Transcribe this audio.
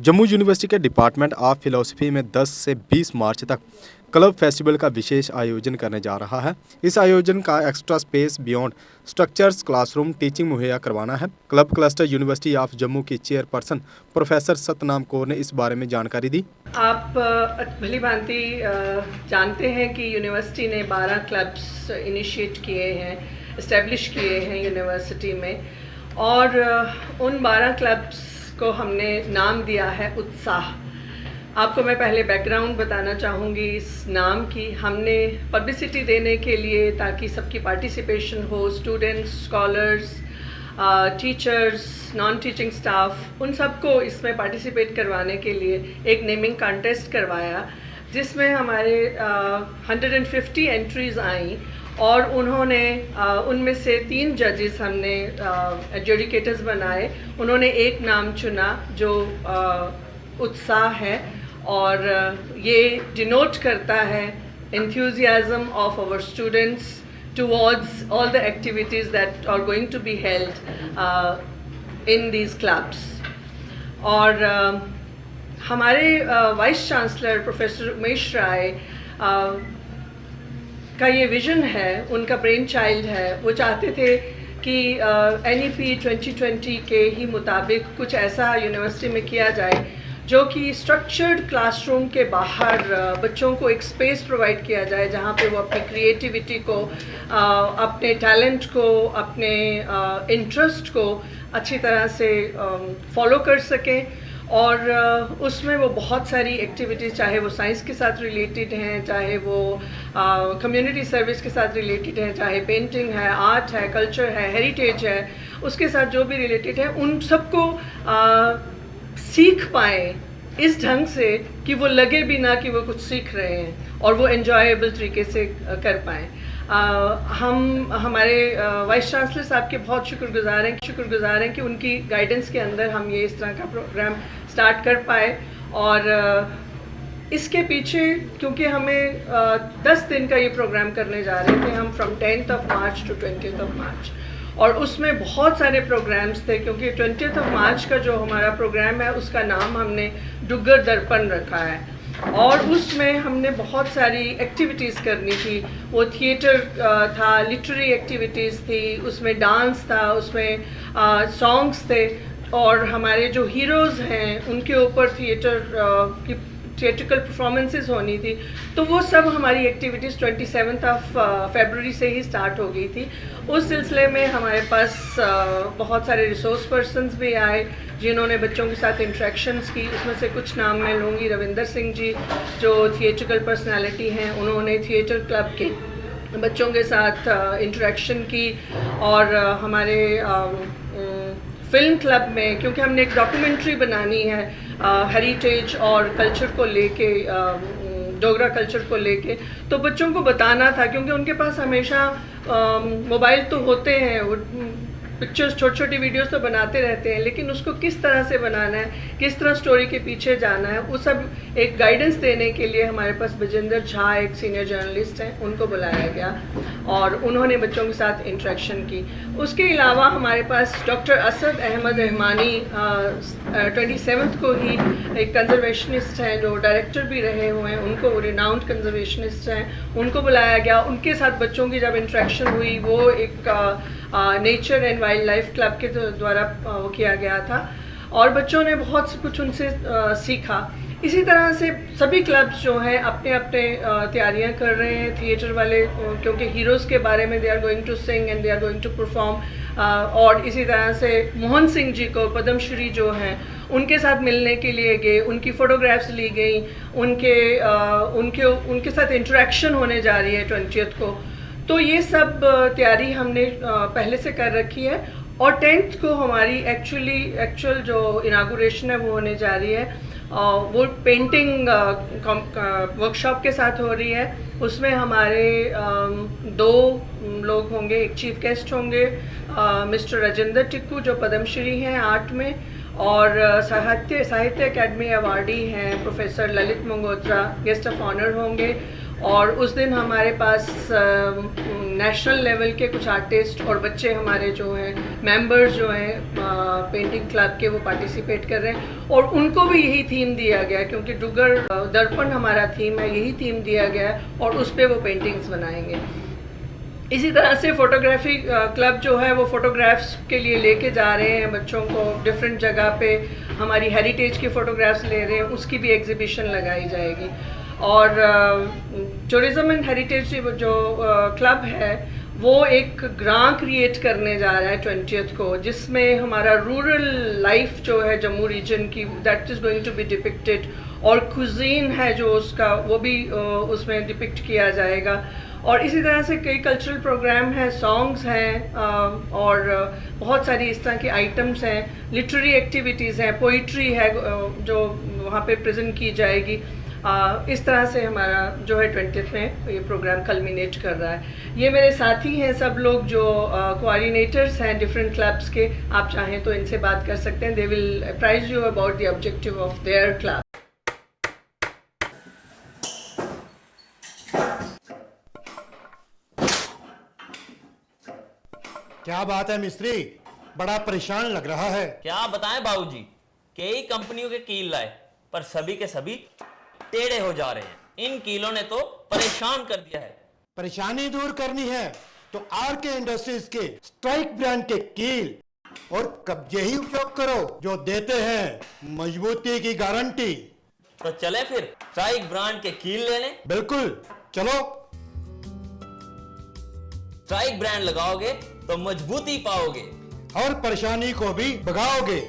Jammu university के department of philosophy में 10 से 20 मार्च तक क्लब फेस्टिवल का विशेष आयोजन करने जा रहा है। इस आयोजन का extra space beyond structures classroom teaching मुहैया करवाना है। Club cluster university of Jammu की चेयरपर्सन प्रोफेसर सतनाम कौर ने इस बारे में जानकारी दी। आप भली भांति जानते हैं कि यूनिवर्सिटी ने 12 क्लब्स इनिशिएट किए हैं, इस्टेब्लिश किए हैं यूनिवर्सिटी में, और उन 12 क्लब्स को हमने नाम दिया है उत्साह। आपको मैं पहले बैकग्राउंड बताना चाहूँगी इस नाम की। हमने पब्लिसिटी देने के लिए, ताकि सबकी पार्टिसिपेशन हो, students, scholars, teachers, non teaching staff, उन सबको इसमें पार्टिसिपेट करवाने के लिए एक नेमिंग कॉन्टेस्ट करवाया, जिसमें हमारे 150 एंट्रीज़ आई, और उन्होंने उनमें से 3 जजेस हमने एडजुडिकेटर्स बनाए। उन्होंने एक नाम चुना जो उत्साह है, और ये डिनोट करता है enthusiasm of our students towards all the activities that are going to be held in these clubs. और हमारे वाइस चांसलर प्रोफेसर उमेश राय का ये विज़न है, उनका ब्रेन चाइल्ड है। वो चाहते थे कि NEP 2020 के ही मुताबिक कुछ ऐसा यूनिवर्सिटी में किया जाए जो कि स्ट्रक्चर्ड क्लासरूम के बाहर बच्चों को एक स्पेस प्रोवाइड किया जाए, जहाँ पे वो अपनी क्रिएटिविटी को, अपने टैलेंट को, अपने इंटरेस्ट को अच्छी तरह से फॉलो कर सकें। और उसमें वो बहुत सारी एक्टिविटीज़, चाहे वो साइंस के साथ रिलेटेड हैं, चाहे वो कम्युनिटी सर्विस के साथ रिलेटेड हैं, चाहे पेंटिंग है, आर्ट है, कल्चर है, हेरिटेज है, उसके साथ जो भी रिलेटेड है, उन सबको सीख पाएँ इस ढंग से कि वो लगे भी ना कि वो कुछ सीख रहे हैं, और वो एन्जॉयबल तरीके से कर पाएँ। हम हमारे वाइस चांसलर साहब के बहुत शुक्रगुजार हैं कि उनकी गाइडेंस के अंदर हम ये इस तरह का प्रोग्राम स्टार्ट कर पाए। और इसके पीछे, क्योंकि हमें 10 दिन का ये प्रोग्राम करने जा रहे थे हम, from 10th of March to 20th of March, और उसमें बहुत सारे प्रोग्राम्स थे, क्योंकि 20th of March का जो हमारा प्रोग्राम है उसका नाम हमने डुग्गर दर्पण रखा है, और उसमें हमने बहुत सारी एक्टिविटीज़ करनी थी। वो थिएटर था, लिटरेरी एक्टिविटीज़ थी, उसमें डांस था, उसमें सॉन्ग्स थे, और हमारे जो हीरोज़ हैं उनके ऊपर थिएट्रिकल परफॉर्मेंसेस होनी थी। तो वो सब हमारी एक्टिविटीज़ 27th of February से ही स्टार्ट हो गई थी। उस सिलसिले में हमारे पास बहुत सारे रिसोर्स पर्सन्स भी आए जिन्होंने बच्चों के साथ इंटरेक्शंस की। उसमें से कुछ नाम मैं लूँगी। रविंदर सिंह जी जो थिएट्रिकल पर्सनालिटी हैं, उन्होंने थिएटर क्लब के बच्चों के साथ इंटरेक्शन की, और हमारे फिल्म क्लब में, क्योंकि हमने एक डॉक्यूमेंट्री बनानी है हेरिटेज और कल्चर को लेके, डोगरा कल्चर को लेके, तो बच्चों को बताना था, क्योंकि उनके पास हमेशा मोबाइल तो होते हैं, वो पिक्चर्स, छोटी छोटी वीडियोस तो बनाते रहते हैं, लेकिन उसको किस तरह से बनाना है, किस तरह स्टोरी के पीछे जाना है, वो सब एक गाइडेंस देने के लिए हमारे पास बजिंदर झा एक सीनियर जर्नलिस्ट हैं, उनको बुलाया गया, और उन्होंने बच्चों के साथ इंटरेक्शन की। उसके अलावा हमारे पास डॉक्टर असद अहमद रहमानी 27th को ही एक कंजर्वेशनिस्ट हैं, जो डायरेक्टर भी रहे हुए हैं, उनको रिनाउंड कंजर्वेशनिस्ट हैं, उनको बुलाया गया। उनके साथ बच्चों की जब इंटरेक्शन हुई, वो एक nature and wild life club के द्वारा वो किया गया था, और बच्चों ने बहुत कुछ उनसे सीखा। इसी तरह से सभी क्लब्स जो हैं अपने अपने तैयारियां कर रहे हैं। थिएटर वाले, क्योंकि हीरोज़ के बारे में they are going to sing and they are going to perform, और इसी तरह से मोहन सिंह जी को, पद्मश्री जो हैं, उनके साथ मिलने के लिए गए, उनकी फ़ोटोग्राफ्स ली गई, उनके साथ इंटरेक्शन होने जा रही है 20th को। तो ये सब तैयारी हमने पहले से कर रखी है, और 10th को हमारी एक्चुअल जो इनागुरेशन है वो होने जा रही है। वो पेंटिंग वर्कशॉप के साथ हो रही है। उसमें हमारे 2 लोग होंगे, एक चीफ गेस्ट होंगे मिस्टर राजेंद्र टिक्कू जो पद्मश्री हैं आर्ट में, और साहित्य अकेडमी अवार्डी हैं professor Lalit Mangotra, guest of honour होंगे। और उस दिन हमारे पास नेशनल लेवल के कुछ आर्टिस्ट और बच्चे हमारे जो हैं मेंबर्स जो हैं पेंटिंग क्लब के, वो पार्टिसिपेट कर रहे हैं। और उनको भी यही थीम दिया गया, क्योंकि डुगर दर्पण हमारा थीम है, यही थीम दिया गया है और उस पर वो पेंटिंग्स बनाएंगे। इसी तरह से फोटोग्राफी क्लब जो है वो फोटोग्राफ्स के लिए लेके जा रहे हैं बच्चों को डिफरेंट जगह पे, हमारी हेरिटेज की फ़ोटोग्राफ्स ले रहे हैं, उसकी भी एग्जीबिशन लगाई जाएगी। और टूरिज़्म एंड हेरिटेज जो क्लब है वो एक ग्रां क्रिएट करने जा रहा है 20th को, जिसमें हमारा रूरल लाइफ जो है जम्मू रीजन की, that is going to be depicted. और कुजीन है जो उसका, वो भी उसमें डिपिक्ट किया जाएगा। और इसी तरह से कई कल्चरल प्रोग्राम हैं, सॉन्ग्स हैं और बहुत सारी इस तरह की आइटम्स हैं, लिटरेरी एक्टिविटीज़ हैं, पोइट्री है जो वहाँ पे प्रेजेंट की जाएगी। इस तरह से हमारा जो है 20th में ये प्रोग्राम कल्मिनेट कर रहा है। ये मेरे साथी हैं सब लोग जो कोऑर्डिनेटर्स हैं डिफरेंट क्लब्स के, आप चाहें तो इनसे बात कर सकते हैं। They will apprise you about the objective of their club. क्या बात है मिस्त्री, बड़ा परेशान लग रहा है। क्या बताएं बाबूजी, कई कंपनियों के कील लाए पर सभी के सभी टेढ़े हो जा रहे हैं। इन कीलों ने तो परेशान कर दिया है। परेशानी दूर करनी है तो आरके इंडस्ट्रीज के स्ट्राइक ब्रांड के कील और कब्जे ही उपयोग करो, जो देते हैं मजबूती की गारंटी। तो चले फिर स्ट्राइक ब्रांड के कील लेने। बिल्कुल, चलो। स्ट्राइक ब्रांड लगाओगे तो मजबूती पाओगे और परेशानी को भी भगाओगे।